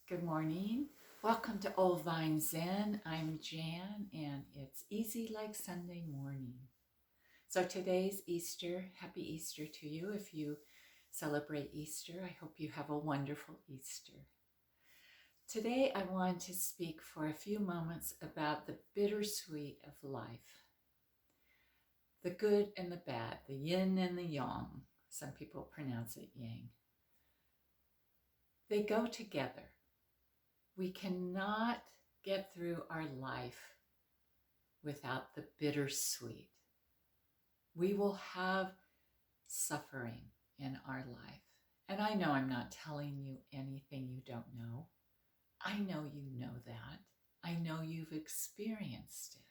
Good morning. Welcome to Old Vine Zen. I'm Jan, and it's easy like Sunday morning. So today's Easter. Happy Easter to you. If you celebrate Easter, I hope you have a wonderful Easter. Today, I want to speak for a few moments about the bittersweet of life. The good and the bad, the yin and the yang. Some people pronounce it yang. They go together. We cannot get through our life without the bittersweet. We will have suffering in our life. And I know I'm not telling you anything you don't know. I know you know that. I know you've experienced it.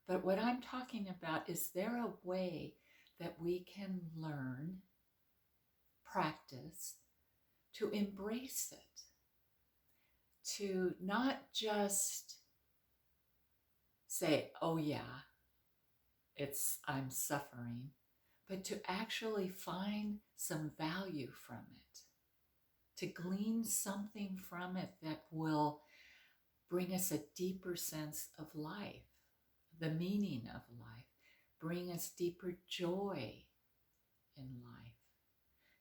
But what I'm talking about, is there a way that we can learn, practice, to embrace it? To not just say, oh yeah, I'm suffering, but to actually find some value from it, to glean something from it that will bring us a deeper sense of life, the meaning of life, bring us deeper joy in life,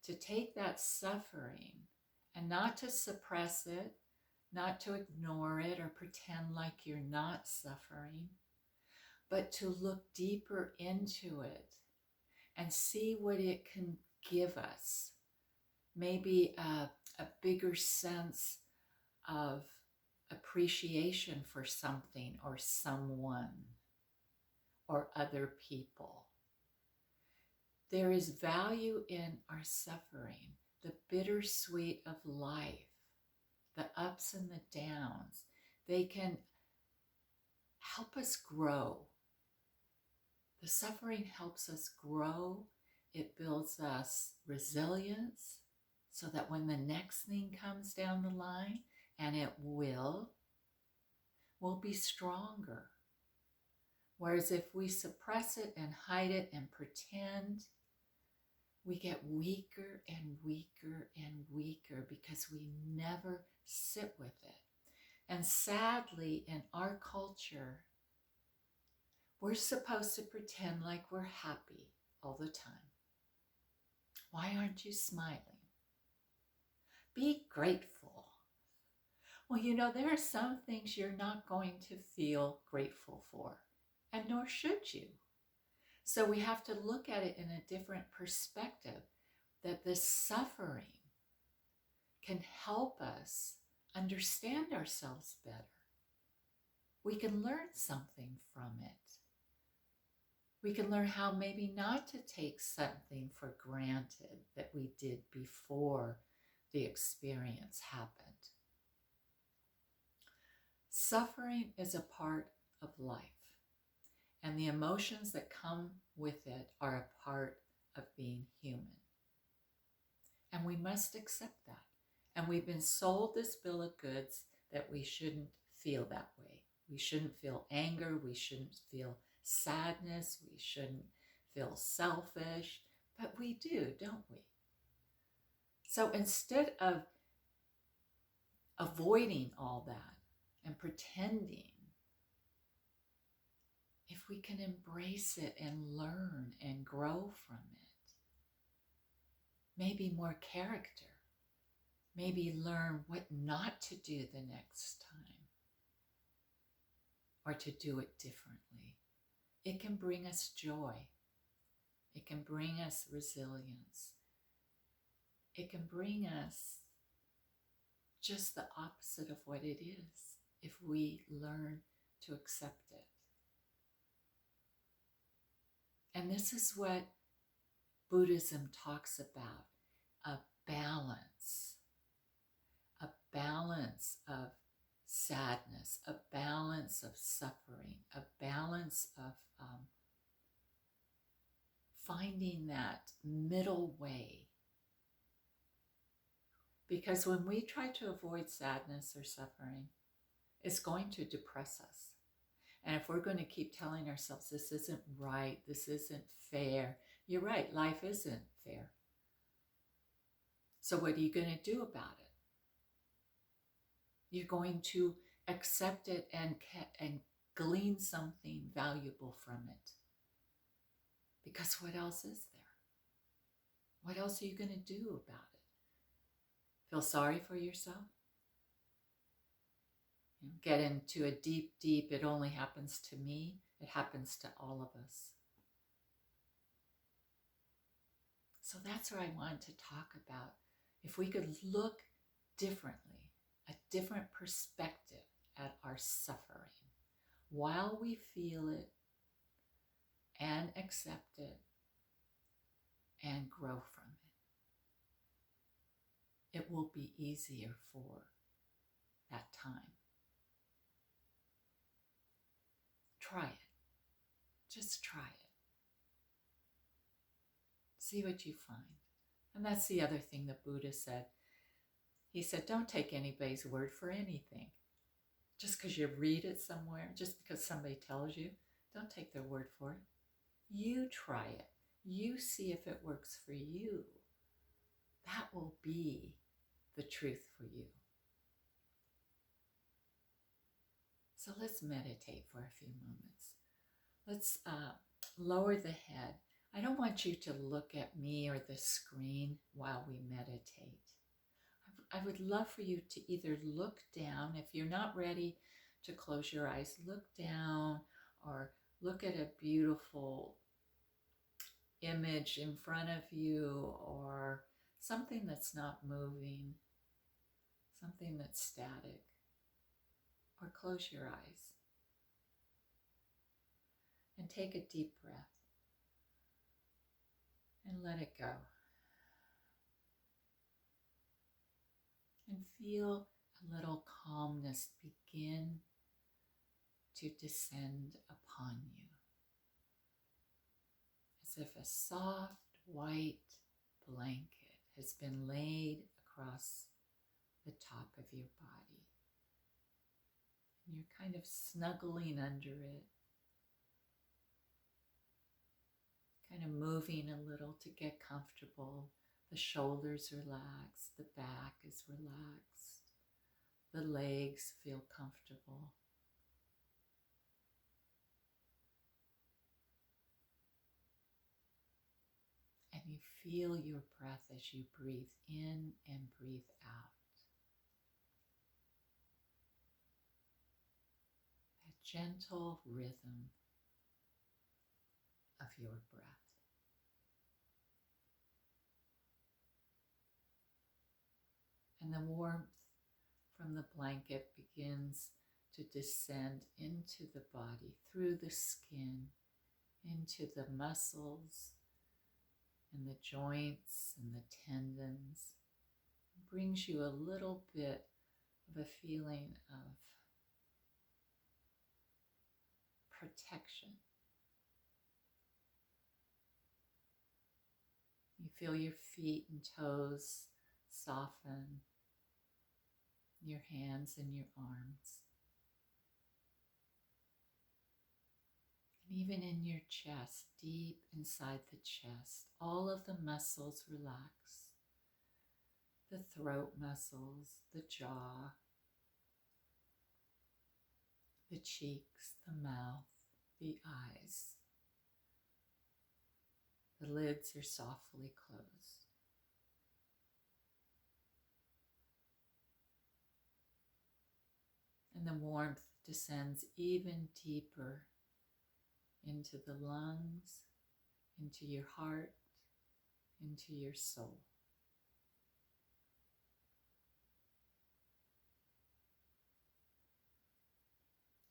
to take that suffering and not to suppress it, not to ignore it or pretend like you're not suffering, but to look deeper into it and see what it can give us. Maybe a bigger sense of appreciation for something or someone or other people. There is value in our suffering, the bittersweet of life, the ups and the downs. They can help us grow. The suffering helps us grow. It builds us resilience so that when the next thing comes down the line, and it will, we'll be stronger. Whereas if we suppress it and hide it and pretend, we get weaker and weaker and weaker because we never sit with it. And sadly, in our culture, we're supposed to pretend like we're happy all the time. Why aren't you smiling? Be grateful. Well, there are some things you're not going to feel grateful for, and nor should you. So we have to look at it in a different perspective, that this suffering can help us understand ourselves better. We can learn something from it. We can learn how maybe not to take something for granted that we did before the experience happened. Suffering is a part of life, and the emotions that come with it are a part of being human. And we must accept that. And we've been sold this bill of goods that we shouldn't feel that way. We shouldn't feel anger. We shouldn't feel sadness. We shouldn't feel selfish. But we do, don't we? So instead of avoiding all that and pretending, if we can embrace it and learn and grow from it, maybe more character, maybe learn what not to do the next time, or to do it differently. It can bring us joy. It can bring us resilience. It can bring us just the opposite of what it is if we learn to accept it. And this is what Buddhism talks about, a balance of sadness, a balance of suffering, a balance of finding that middle way. Because when we try to avoid sadness or suffering, it's going to depress us. And if we're going to keep telling ourselves, this isn't right, this isn't fair, you're right, life isn't fair. So what are you going to do about it? You're going to accept it and glean something valuable from it. Because what else is there? What else are you going to do about it? Feel sorry for yourself? Get into a deep, it only happens to me. It happens to all of us. So that's what I wanted to talk about. If we could look differently, a different perspective at our suffering while we feel it and accept it and grow from it, it will be easier for that time. Try it. Just try it. See what you find. And that's the other thing the Buddha said. He said, don't take anybody's word for anything. Just because you read it somewhere, just because somebody tells you, don't take their word for it. You try it. You see if it works for you. That will be the truth for you. So let's meditate for a few moments. Let's lower the head. I don't want you to look at me or the screen while we meditate. I would love for you to either look down. If you're not ready to close your eyes, look down or look at a beautiful image in front of you or something that's not moving, something that's static, or close your eyes and take a deep breath and let it go. And feel a little calmness begin to descend upon you. As if a soft white blanket has been laid across the top of your body. And you're kind of snuggling under it, kind of moving a little to get comfortable. The shoulders relax, the back is relaxed, the legs feel comfortable. And you feel your breath as you breathe in and breathe out. That gentle rhythm of your breath. And the warmth from the blanket begins to descend into the body, through the skin, into the muscles and the joints and the tendons. It brings you a little bit of a feeling of protection. You feel your feet and toes soften, your hands and your arms. And even in your chest, deep inside the chest, all of the muscles relax. The throat muscles, the jaw, the cheeks, the mouth, the eyes. The lids are softly closed. And the warmth descends even deeper into the lungs, into your heart, into your soul.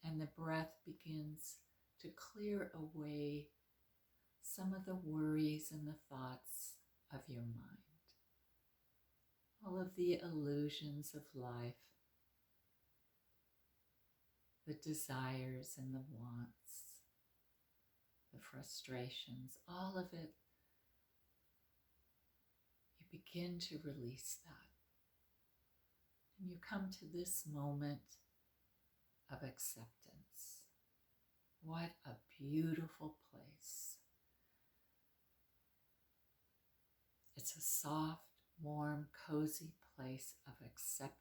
And the breath begins to clear away some of the worries and the thoughts of your mind. All of the illusions of life, the desires and the wants, the frustrations, all of it, you begin to release that. And you come to this moment of acceptance. What a beautiful place. It's a soft, warm, cozy place of acceptance.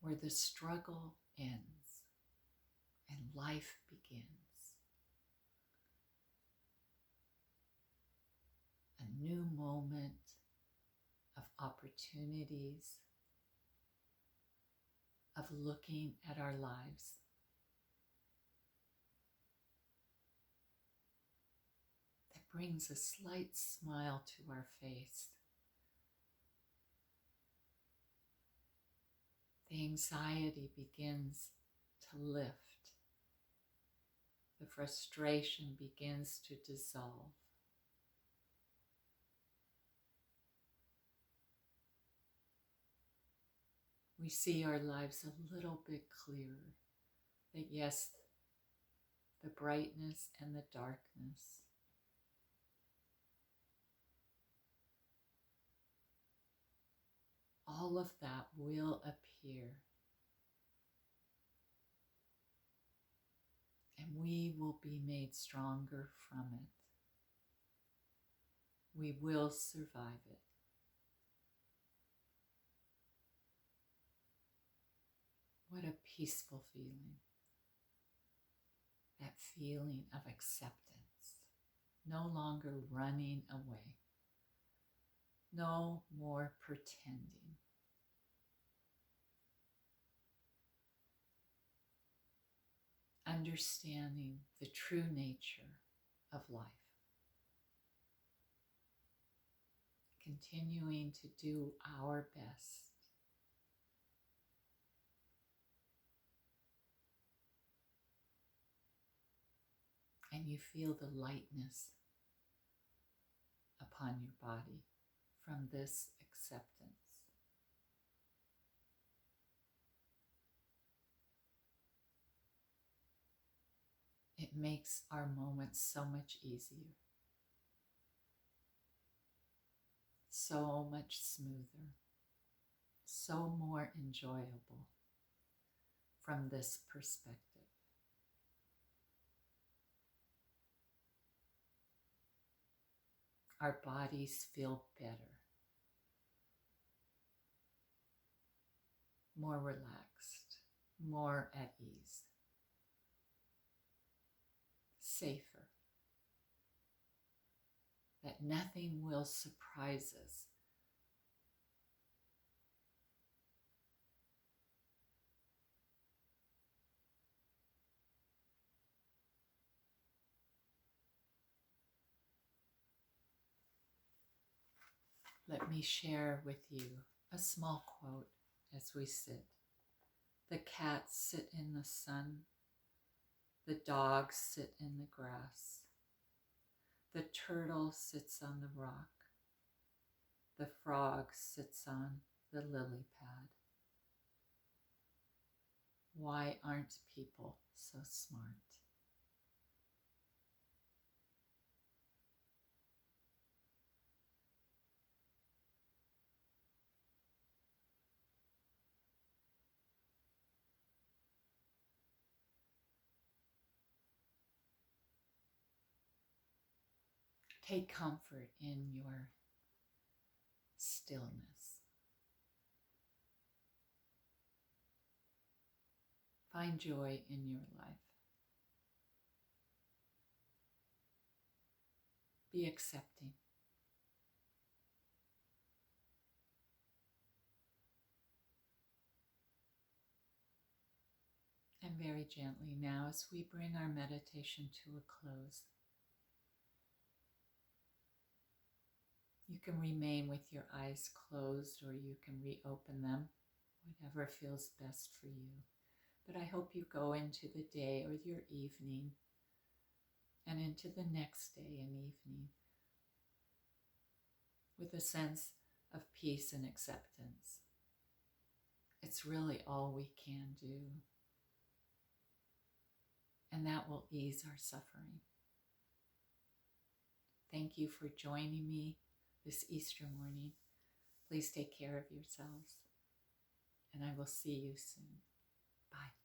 where the struggle ends and life begins. A new moment of opportunities, of looking at our lives. That brings a slight smile to our face. The anxiety begins to lift. The frustration begins to dissolve. We see our lives a little bit clearer. That yes, the brightness and the darkness, all of that will appear. And we will be made stronger from it. We will survive it. What a peaceful feeling. That feeling of acceptance. No longer running away. No more pretending. Understanding the true nature of life. Continuing to do our best. And you feel the lightness upon your body from this acceptance. It makes our moments so much easier, so much smoother, so more enjoyable from this perspective. Our bodies feel better, more relaxed, more at ease, safer, that nothing will surprise us. Let me share with you a small quote as we sit. The cats sit in the sun. The dogs sit in the grass. The turtle sits on the rock. The frog sits on the lily pad. Why aren't people so smart? Take comfort in your stillness. Find joy in your life. Be accepting. And very gently now, as we bring our meditation to a close, you can remain with your eyes closed or you can reopen them, whatever feels best for you. But I hope you go into the day or your evening and into the next day and evening with a sense of peace and acceptance. It's really all we can do. And that will ease our suffering. Thank you for joining me this Easter morning. Please take care of yourselves, and I will see you soon. Bye.